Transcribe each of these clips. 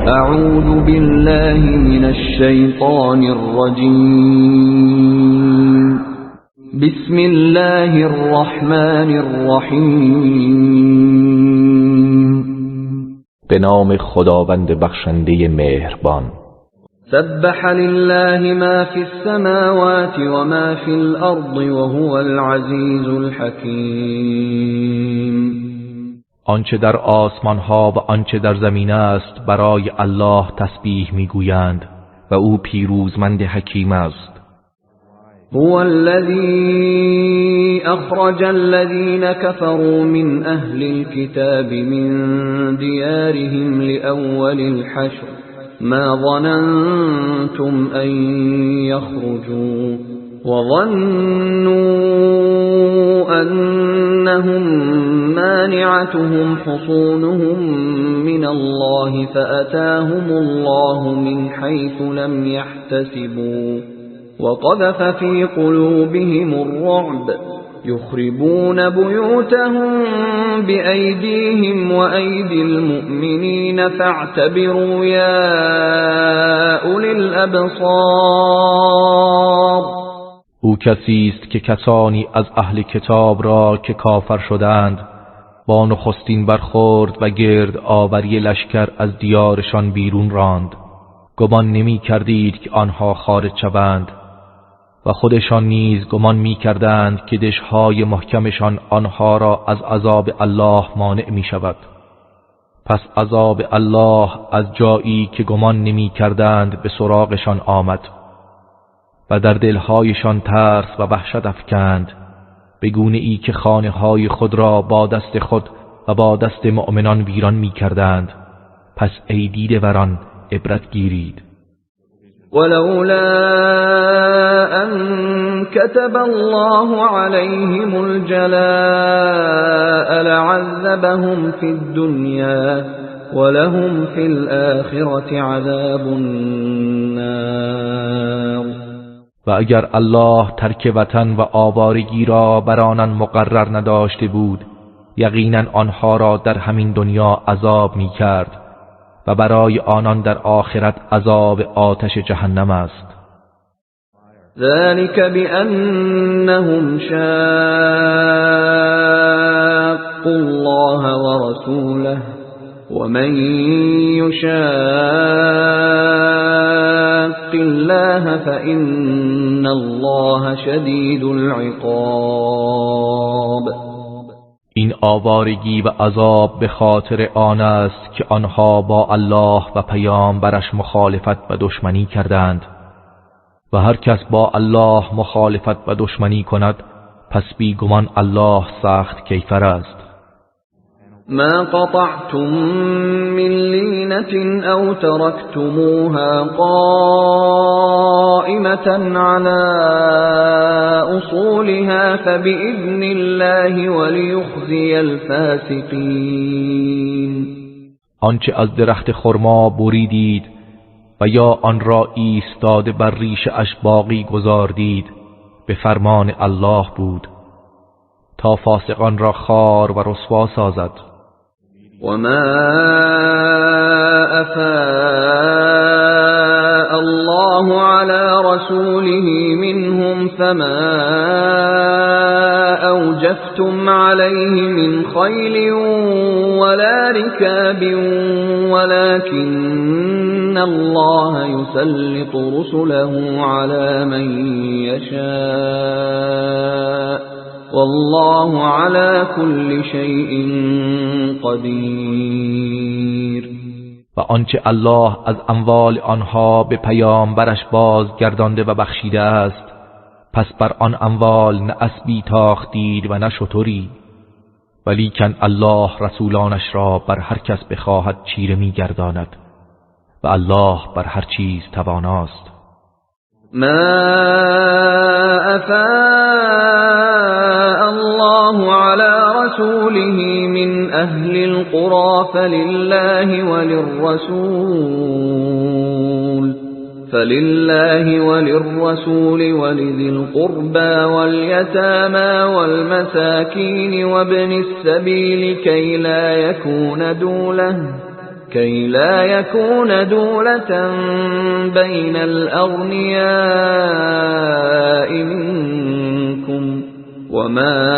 اعوذ بالله من الشیطان الرجیم. بسم الله الرحمن الرحیم. به نام خداوند بخشنده مهربان. سبح لله ما فی السماوات و ما فی الارض و هو العزیز الحکیم. آنچه در آسمان ها و آنچه در زمین است برای الله تسبیح میگویند و او پیروزمند حکیم است. هو الذي أخرج الذين كفروا من أهل الكتاب من ديارهم لأول الحشر ما ظننتم أن يخرجوا وظنوا أنهم مانعتهم حصونهم من الله فأتاهم الله من حيث لم يحتسبوا وقذف في قلوبهم الرعب يخربون بيوتهم بأيديهم وأيدي المؤمنين فاعتبروا يا أولي الأبصار. او کسی است که کسانی از اهل کتاب را که کافر شدند با نخستین برخورد و گرد آوری لشکر از دیارشان بیرون راند. گمان نمی کردید که آنها خارج شوند و خودشان نیز گمان می کردند که دشهای محکمشان آنها را از عذاب الله مانع می شود. پس عذاب الله از جایی که گمان نمی کردند به سراغشان آمد و در دلهایشان ترس و وحشت افکند، به گونه ای که خانه های خود را با دست خود و با دست مؤمنان ویران می کردند. پس ای دیده وران عبرت گیرید. ولولا أن كتب الله عليهم الجلاء لعذبهم في الدنيا ولهم في الآخرة عذاب النار. و اگر الله ترک وطن و آوارگی را بر آنان مقرر نداشته بود، یقینا آنها را در همین دنیا عذاب می کرد و برای آنان در آخرت عذاب آتش جهنم است. ذلك بأنهم شاقوا الله ورسوله ومن يشاق الله فإن الله شدید العقاب. این آوارگی و عذاب به خاطر آن است که آنها با الله و پیامبرش مخالفت و دشمنی کردند و هر کس با الله مخالفت و دشمنی کند پس بیگمان الله سخت کیفر است. ما قطعتم من لینة او ترکتموها قائمة على اصولها فبإذن الله وليخزي الفاسقین. آنچه از درخت خرما بریدید و یا آن را ایستاده بر ریشه اش باقی گذاردید به فرمان الله بود تا فاسقان را خار و رسوا سازد. وما أفاء الله على رسوله منهم فما أوجفتم عليه من خيل ولا ركاب ولكن الله يسلط رسله على من يشاء والله على كل شيء قدیر. و آنچه الله از اموال آنها به پیامبرش بازگردانده و بخشیده است، پس بر آن اموال نه اسبی تاختید و نه شتری، ولیکن الله رسولانش را بر هر کس بخواهد چیره می‌گرداند و الله بر هر چیز تواناست. ما أفاء الله على رسوله من أهل القرى فلله وللرسول ولذي القربى واليتامى والمساكين وابن السبيل كي لا يكون دولة كي لا يكون دولة بين الأغنياء منكم وما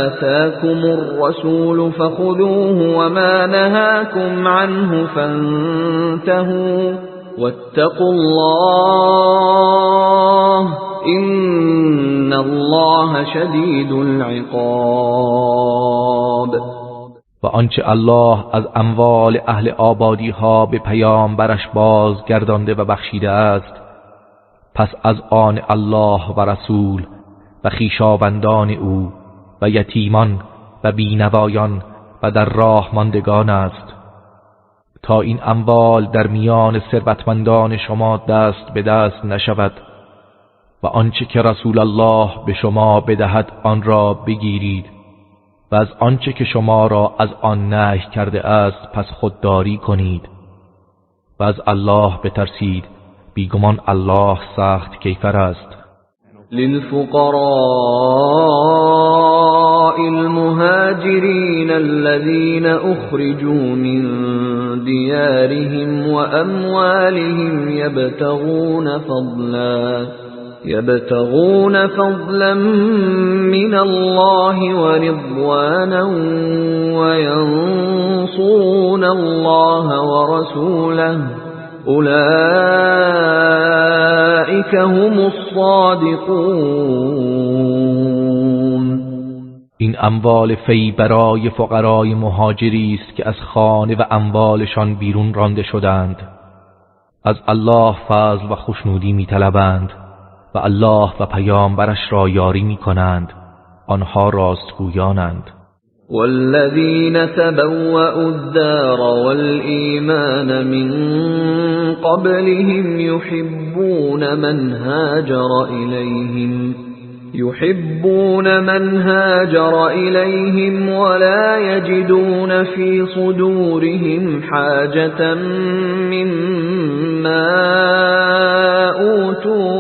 آتاكم الرسول فخذوه وما نهاكم عنه فانتهوا واتقوا الله إن الله شدید العقاب. و آنچه الله از اموال اهل آبادی ها به پیامبرش بازگردانده و بخشیده است، پس از آن الله و رسول و خویشاوندان او و یتیمان و بینوایان و در راه ماندگان است، تا این اموال در میان ثروتمندان شما دست به دست نشود و آنچه که رسول الله به شما بدهد آن را بگیرید و از آنچه که شما را از آن نهی کرده است پس خودداری کنید و از الله بترسید، بیگمان الله سخت کیفر است. للفقراء المهاجرين الذين أخرجوا من ديارهم وأموالهم يبتغون فضلا من الله ورضوانا وينصرون الله ورسوله أولئك هم الصادقون. این اموال فی برای فقرای مهاجری است که از خانه و اموالشان بیرون رانده شدند، از الله فضل و خوشنودی می‌طلبند و الله و پیامبرش را یاری می‌کنند، آنها راستگویانند. والذين تبوأوا الدار والإيمان من قبلهم يحبون من هاجر إليهم ولا يجدون في صدورهم حاجة مما أوتوا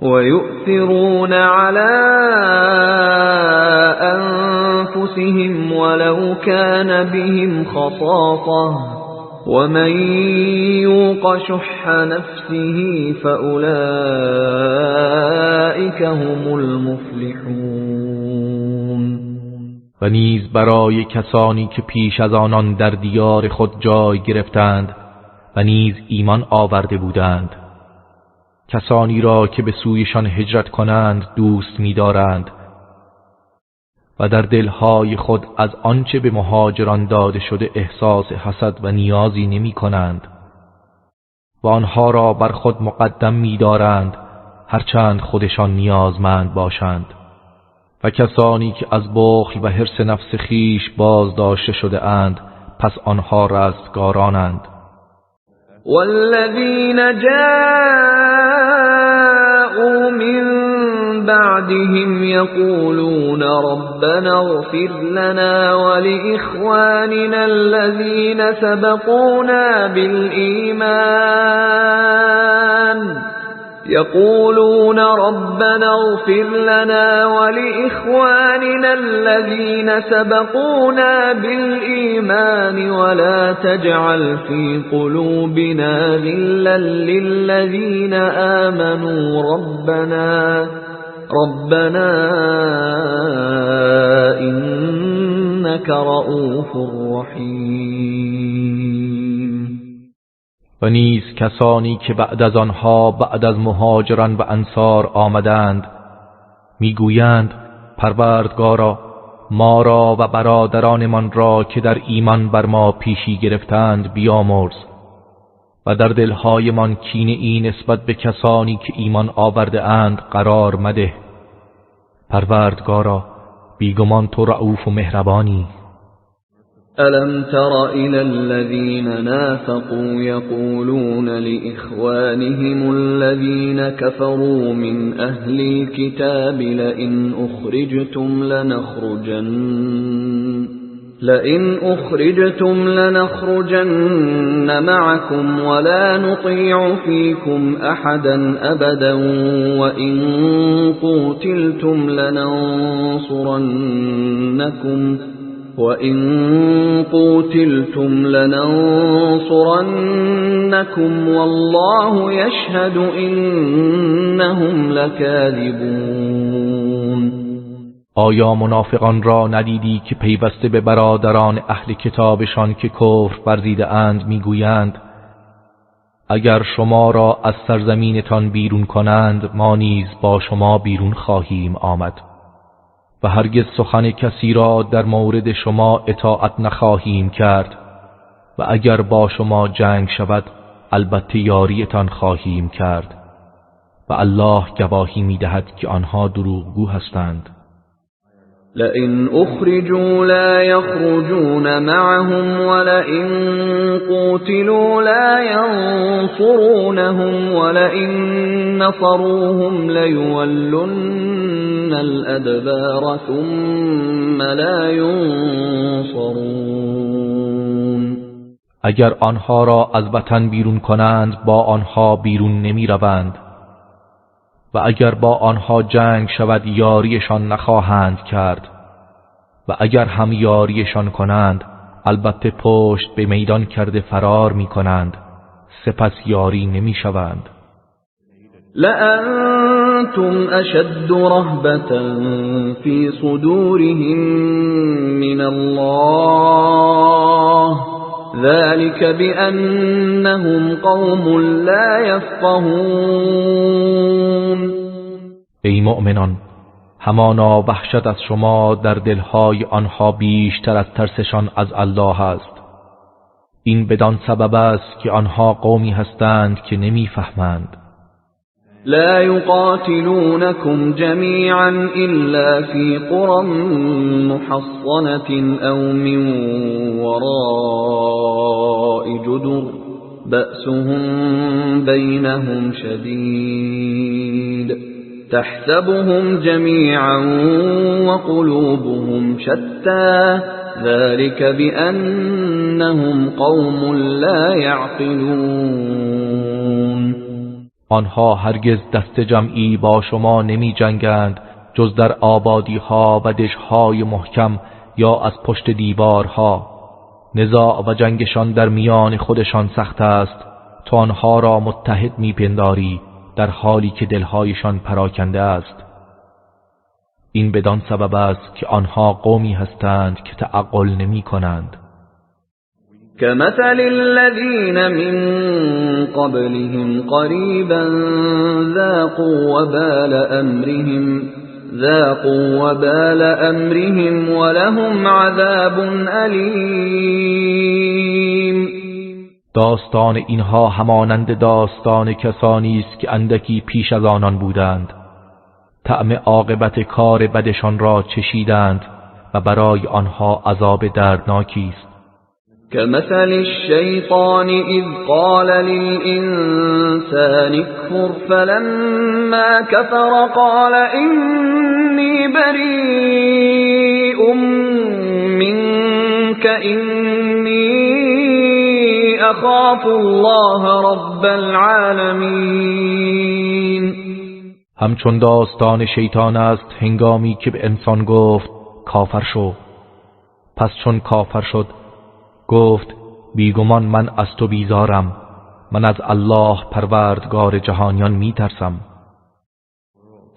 ويؤثرون على أنفسهم ولو كان بهم خصاصة ومن يوق شح نفسه فأولئك هم المفلحون. و نیز برای کسانی که پیش از آنان در دیار خود جای گرفتند و نیز ایمان آورده بودند، کسانی را که به سویشان هجرت کنند دوست می‌دارند و در دلهای خود از آنچه به مهاجران داده شده احساس حسد و نیازی نمی کنند و آنها را بر خود مقدم می‌دارند هرچند خودشان نیازمند باشند، و کسانی که از بخل و حرص نفس خیش بازداشته شده اند پس آنها رستگارانند. والذين جاءوا من بعدهم يقولون ربنا اغفر لنا ولإخواننا الذين سبقونا بالإيمان ولا تجعل في قلوبنا غلا للذين آمنوا ربنا إنك رؤوف رحيم. و نیز کسانی که بعد از آنها بعد از مهاجران و انصار آمدند میگویند پروردگارا ما را و برادرانمان را که در ایمان بر ما پیشی گرفتند بیامرز و در دلهایمان کینه ای نسبت به کسانی که ایمان آورده اند قرار مده. پروردگارا بیگمان تو رؤوف و مهربانی. ألم تر إلى الذين نافقوا يقولون لإخوانهم الذين كفروا من أهل الكتاب لئن أخرجتم لنخرجن معكم ولا نطيع فيكم أحدا أبدا وإن قوتلتم لننصرنكم وَإِن قُوتِلْتُمْ لَنَنصُرَنَّكُمْ وَاللَّهُ يَشْهَدُ إِنَّهُمْ لَكَاذِبُونَ. آیا منافقان را ندیدی که پیوسته به برادران اهل کتابشان که کفر ورزیده اند میگویند اگر شما را از سرزمینتان بیرون کنند ما نیز با شما بیرون خواهیم آمد و هرگز سخن کسی را در مورد شما اطاعت نخواهیم کرد و اگر با شما جنگ شود البته یاریتان خواهیم کرد و الله گواهی می‌دهد که آنها دروغگو هستند. لئن أخرجوا لا يخرجون معهم ولئن قوتلوا لا ينصرونهم ولئن نصروهم ليولن الأدبار ثم لا ينصرون. اگر آنها را از وطن بیرون کنند با آنها بیرون نمی روند و اگر با آنها جنگ شود یاریشان نخواهند کرد و اگر هم یاریشان کنند البته پشت به میدان کرده فرار می کنند سپس یاری نمی شوند. لأنتم أشد رهبة في صدورهم من الله ذلك بأنهم قوم لا يفقهون. ای مؤمنان همانا وحشت از شما در دلهای آنها بیشتر از ترسشان از الله است. این بدان سبب است که آنها قومی هستند که نمیفهمند. لا يقاتلونكم جميعا إلا في قرى محصنة أو من وراء جدر بأسهم بينهم شديد تحسبهم جميعا وقلوبهم شتى ذلك بأنهم قوم لا يعقلون. آنها هرگز دست جمعی با شما نمی جنگند جز در آبادی ها و دشهای محکم یا از پشت دیوارها. نزاع و جنگشان در میان خودشان سخت است تو آنها را متحد می پنداری در حالی که دلهایشان پراکنده است. این بدان سبب است که آنها قومی هستند که تعقل نمی کنند. كمثل الذين من قبلهم قريبا ذاقوا وبال أمرهم ولهم عذاب أليم. داستان اینها همانند داستان کسانی است که اندکی پیش از آنان بودند. طعم عاقبت کار بدشان را چشیدند و برای آنها عذاب دردناکی است. كمثل الشيطان إذ قال للإنسان اكفر فلما كفر قال إني بريء منك إني أخاف الله رب العالمين. همچون داستان شیطان است هنگامی که به انسان گفت کافر شو، پس چون کافر شد گفت بیگمان من از تو بیزارم، من از الله پروردگار جهانیان می ترسم.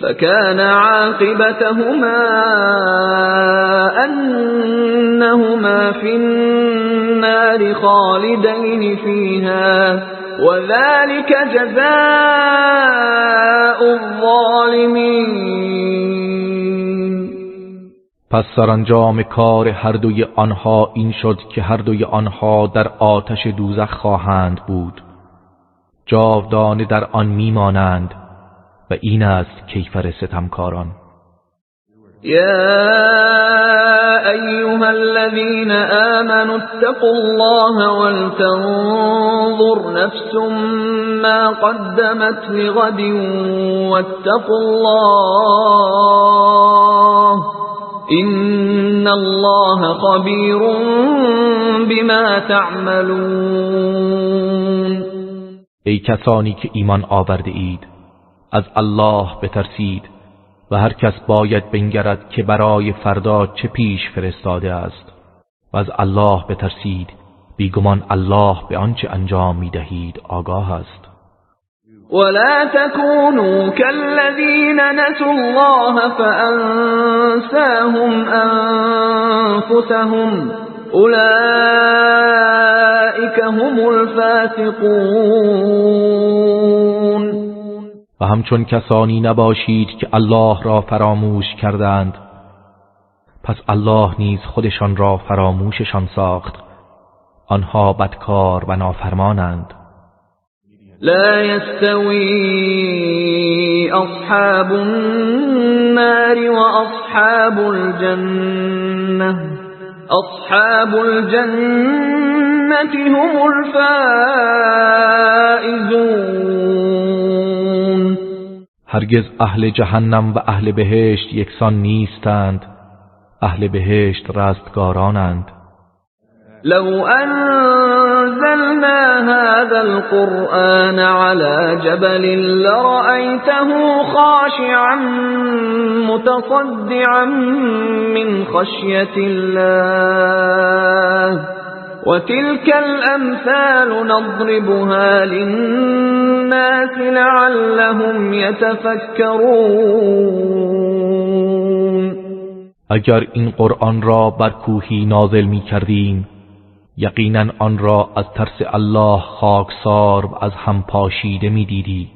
فكان عاقبتهما أنهما في النار خالدين فيها وذلك جزاء الظالمين. پس سرانجام کار هر دوی آنها این شد که هر دوی آنها در آتش دوزخ خواهند بود، جاودانه در آن میمانند و این است کیفر ستمکاران. يا أيها الذين آمنوا اتقوا الله ولتنظر نفس ما قدمت لغد واتقوا الله إن الله خبير بما تعملون. ای کسانی که ایمان آورده اید از الله بترسید و هر کس باید بنگرد که برای فردا چه پیش فرستاده است. و از الله بترسید، بیگمان الله به آنچه انجام می‌دهید آگاه است. ولا تكونوا كالذين نسوا الله فأنساهم أنفسهم أولئك هم الفاسقون. و همچون کسانی نباشید که الله را فراموش کردند، پس الله نیز خودشان را فراموششان ساخت. آنها بدکار و نافرمانند. لا يستوي أصحاب النار وأصحاب الجنة أصحاب الجنة هم الفائزون. هرگز اهل جهنم و اهل بهشت یکسان نیستند. اهل بهشت رستگارانند. لو أنزلنا هذا القرآن على جبل لرأيته خاشعا متصدعا من خشية الله وتلك الأمثال نضربها للناس لعلهم يتفكرون. اگر این قرآن را بر کوهی نازل می کردیم، یقینا آن را از ترس الله خاکسار و از هم پاشیده می دیدی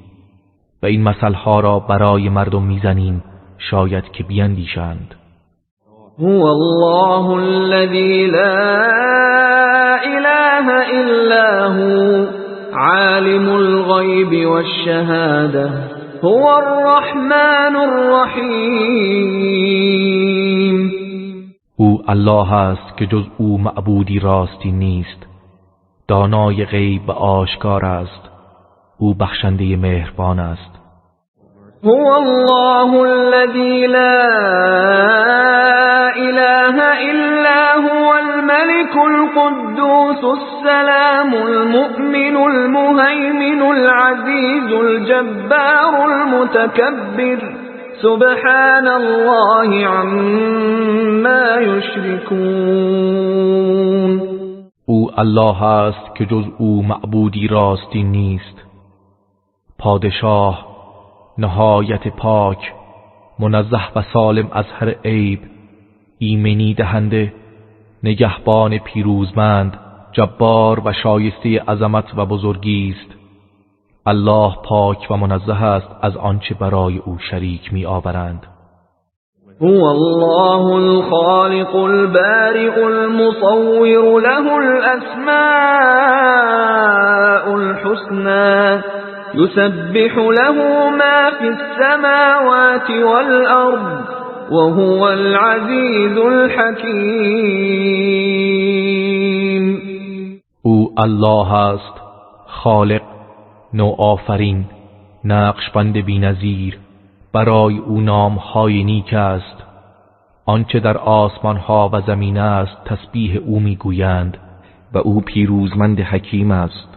و این مثلها را برای مردم می زنیم شاید که بیندیشند. هو الله الذي لا إله إلا هو عالم الغيب والشهادة هو الرحمن الرحیم. او الله است که جز او معبودی راستی نیست. دانای غیب و آشکار است. او بخشنده مهربان است. هو الله الذي لا إله إلا هو الملك القدوس السلام المؤمن المهيمن العزيز الجبار المتكبر سبحان الله عما يشركون. او الله است که جز او معبودی راستی نیست. پادشاه، نهایت پاک، منزه و سالم از هر عیب، ایمنی دهنده، نگهبان پیروزمند، جبار و شایسته عظمت و بزرگی است. الله پاک و منزه است از آنچه برای او شریک می آورند. هو الله الخالق البارئ المصور له الأسماء الحسنى يسبح له ما في السماوات والأرض وهو العزيز الحكيم. او الله است، خالق، نوآفرین، نقشبند بی‌نظیر. برای او نام‌های نیک است. آنچه در آسمان‌ها و زمین است تسبیح او می‌گویند و او پیروزمند حکیم است.